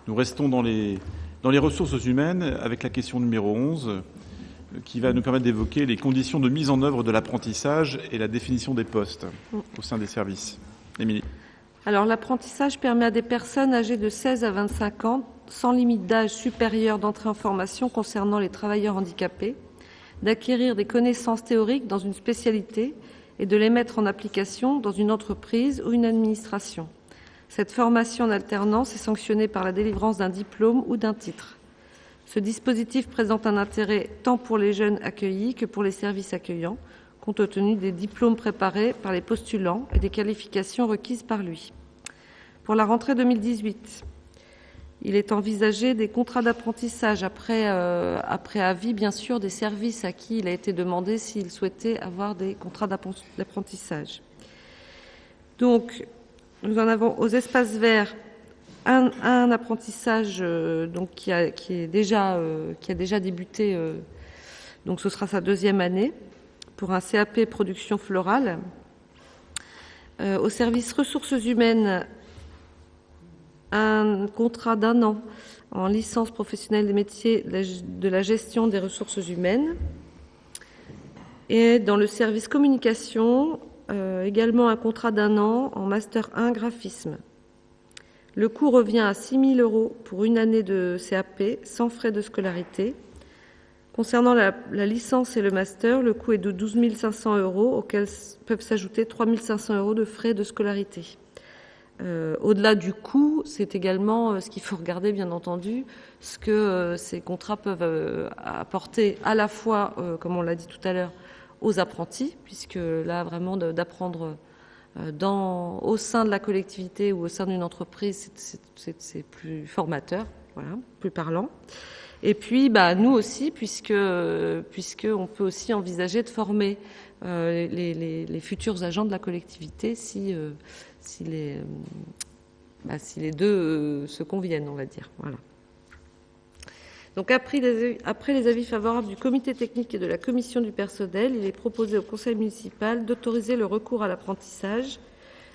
Nous restons dans les ressources humaines avec la question numéro 11 qui va nous permettre d'évoquer les conditions de mise en œuvre de l'apprentissage et la définition des postes au sein des services. Émilie. Alors, l'apprentissage permet à des personnes âgées de 16 à 25 ans, sans limite d'âge supérieur d'entrée en formation concernant les travailleurs handicapés, d'acquérir des connaissances théoriques dans une spécialité et de les mettre en application dans une entreprise ou une administration. Cette formation en alternance est sanctionnée par la délivrance d'un diplôme ou d'un titre. Ce dispositif présente un intérêt tant pour les jeunes accueillis que pour les services accueillants, compte tenu des diplômes préparés par les postulants et des qualifications requises par lui. Pour la rentrée 2018, il est envisagé des contrats d'apprentissage après avis, bien sûr, des services à qui il a été demandé s'ils souhaitaient avoir des contrats d'apprentissage. Donc, nous en avons aux espaces verts un apprentissage qui a déjà débuté, donc ce sera sa deuxième année, pour un CAP production florale. Au service ressources humaines, un contrat d'1 an en licence professionnelle des métiers de la gestion des ressources humaines. Et dans le service communication, également un contrat d'1 an en Master 1 graphisme. Le coût revient à 6 000 € pour une année de CAP sans frais de scolarité. Concernant la licence et le master, le coût est de 12 500 €, auxquels peuvent s'ajouter 3 500 € de frais de scolarité. Au-delà du coût, c'est également ce qu'il faut regarder, bien entendu, ce que ces contrats peuvent apporter à la fois, comme on l'a dit tout à l'heure, aux apprentis, puisque là, vraiment, d'apprendre au sein de la collectivité ou au sein d'une entreprise, c'est plus formateur, voilà, plus parlant. Et puis, nous aussi, puisque on peut aussi envisager de former les futurs agents de la collectivité si les deux se conviennent, on va dire. Voilà. Donc, après les avis favorables du comité technique et de la commission du personnel, il est proposé au conseil municipal d'autoriser le recours à l'apprentissage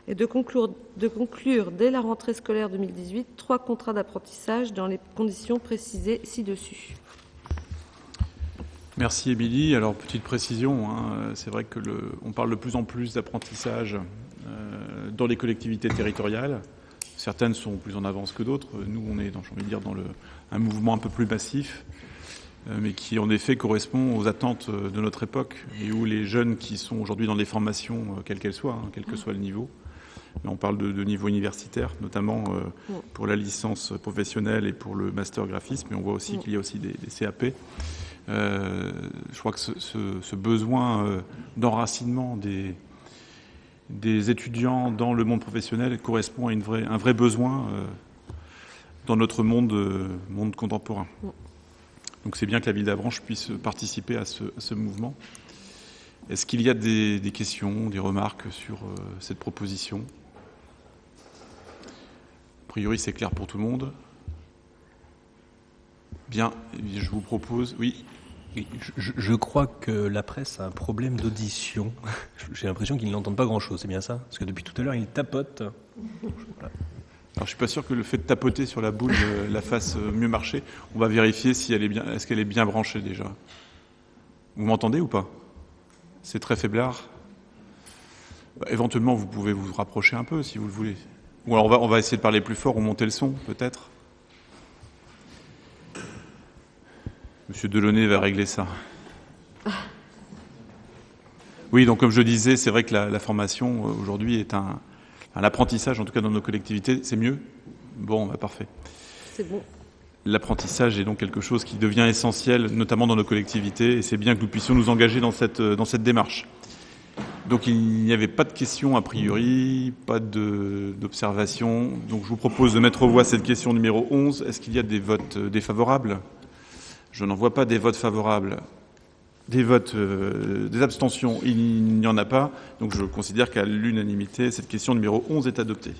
et de conclure dès la rentrée scolaire 2018 3 contrats d'apprentissage dans les conditions précisées ci-dessus. Merci Émilie. Alors, petite précision, c'est vrai que on parle de plus en plus d'apprentissage dans les collectivités territoriales. Certaines sont plus en avance que d'autres. Nous, on est, j'ai envie de dire, dans un mouvement un peu plus massif, mais qui en effet correspond aux attentes de notre époque et où les jeunes qui sont aujourd'hui dans les formations, quelles qu'elles soient, quel que soit le niveau, là, on parle de niveau universitaire, notamment pour la licence professionnelle et pour le master graphisme, mais on voit aussi qu'il y a aussi des CAP. Je crois que ce besoin d'enracinement des étudiants dans le monde professionnel correspond à un vrai besoin dans notre monde contemporain. Donc c'est bien que la ville d'Avranches puisse participer à ce mouvement. Est-ce qu'il y a des questions, des remarques sur cette proposition ? A priori, c'est clair pour tout le monde. Bien, je vous propose... Oui. Je crois que la presse a un problème d'audition. J'ai l'impression qu'ils n'entendent pas grand-chose, c'est bien ça ? Parce que depuis tout à l'heure, ils tapotent. Alors, je ne suis pas sûr que le fait de tapoter sur la boule la fasse mieux marcher. On va vérifier si est-ce qu'elle est bien branchée déjà. Vous m'entendez ou pas ? C'est très faiblard. Éventuellement, vous pouvez vous rapprocher un peu si vous le voulez. Ou alors on va essayer de parler plus fort ou monter le son, peut-être. Monsieur Delaunay va régler ça. Oui, donc comme je disais, c'est vrai que la formation aujourd'hui est un apprentissage, en tout cas dans nos collectivités. C'est mieux ? Bon, parfait. C'est bon. L'apprentissage est donc quelque chose qui devient essentiel, notamment dans nos collectivités, et c'est bien que nous puissions nous engager dans cette démarche. Donc il n'y avait pas de questions a priori, pas d'observation. Donc je vous propose de mettre aux voix cette question numéro 11. Est-ce qu'il y a des votes défavorables ? Je n'en vois pas des votes favorables. Des abstentions, il n'y en a pas. Donc je considère qu'à l'unanimité, cette question numéro 11 est adoptée.